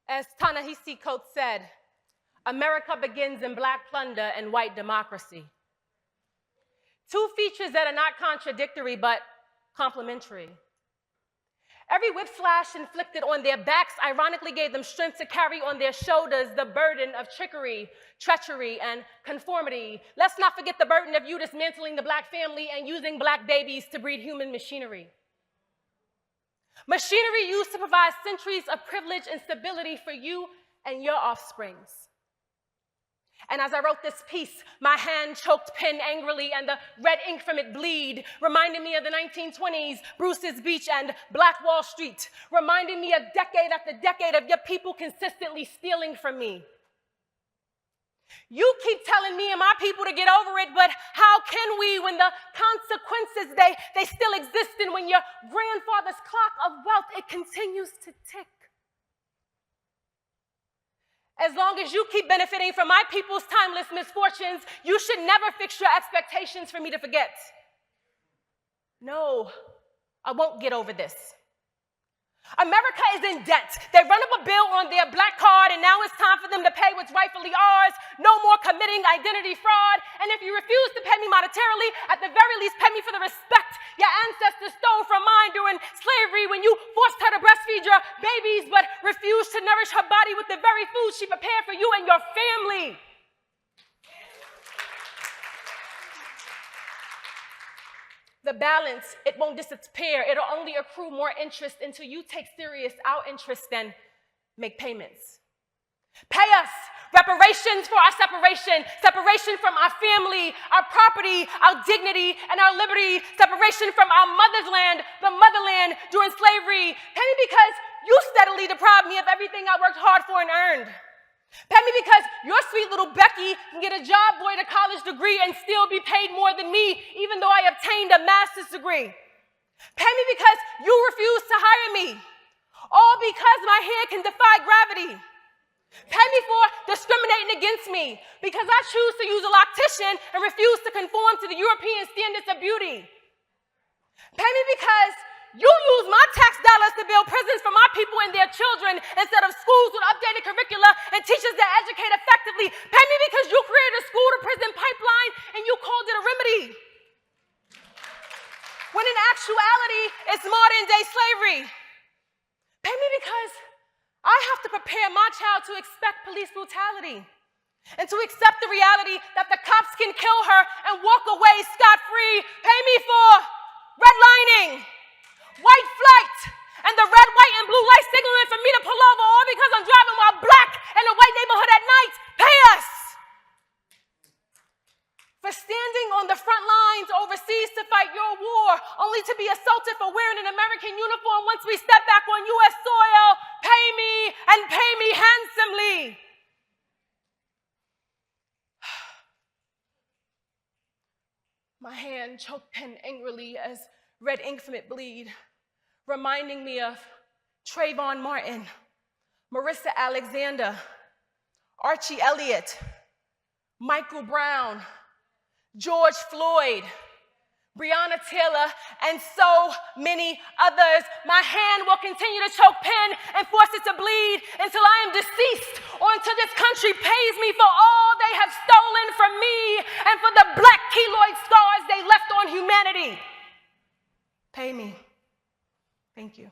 As Ta-Nehisi Coates said, America begins in black plunder and white democracy. Two features that are not contradictory, but complementary. Every whiplash inflicted on their backs ironically gave them strength to carry on their shoulders the burden of trickery, treachery, and conformity. Let's not forget the burden of you dismantling the black family and using black babies to breed human machinery. Machinery used to provide centuries of privilege and stability for you and your offsprings. And as I wrote this piece, my hand choked pen angrily and the red ink from it bleed, reminding me of the 1920s, Bruce's Beach and Black Wall Street, reminding me of decade after decade of your people consistently stealing from me. You keep telling me and my people to get over it, but how can we when the consequences, they still exist, and when your grandfather's clock of wealth, it continues to tick? As long as you keep benefiting from my people's timeless misfortunes, you should never fix your expectations for me to forget. No, I won't get over this. America is in debt. They run up a bill on their black card, and now it's time for them to pay what's rightfully ours. No more committing identity fraud. And if you refuse to pay me monetarily, at the very least, pay me for the respect your ancestors stole from mine during slavery when you forced her to breastfeed your babies, but refused to nourish her body with the very food she prepared for you and your family. The balance, it won't disappear. It'll only accrue more interest until you take serious our interest and make payments. Pay us reparations for our separation, separation from our family, our property, our dignity, and our liberty, separation from our mother's land, the motherland during slavery. Pay me because you steadily deprived me of everything I worked hard for and earned. Pay me because your sweet little Becky can get a job, boy, a college degree, and still be paid more than me, even though I obtained a master's degree. Pay me because you refuse to hire me, all because my hair can defy gravity. Pay me for discriminating against me, because I choose to use a loctician and refuse to conform to the European standards of beauty. Pay me because you use my tax dollars to build prisons for my people and their children instead of schools with updated curricula and teachers that educate effectively. Pay me because you created a school-to-prison pipeline and you called it a remedy, when in actuality, it's modern-day slavery. Pay me because I have to prepare my child to expect police brutality and to accept the reality that the cops can kill her and walk away scot-free. Pay me for redlining, white flight, and the red, white, and blue light signaling for me to pull over, all because I'm driving while black in a white neighborhood at night. Pay us for standing on the front lines overseas to fight your war, only to be assaulted for wearing an American uniform once we step back on U.S. soil. Pay me, and pay me handsomely. My hand choked pen angrily as red ink from it bleed, reminding me of Trayvon Martin, Marissa Alexander, Archie Elliott, Michael Brown, George Floyd, Breonna Taylor, and so many others. My hand will continue to choke pen and force it to bleed until I am deceased, or until this country pays me for all they have stolen from me and for the black keloid scars they left on humanity. Pay me. Thank you.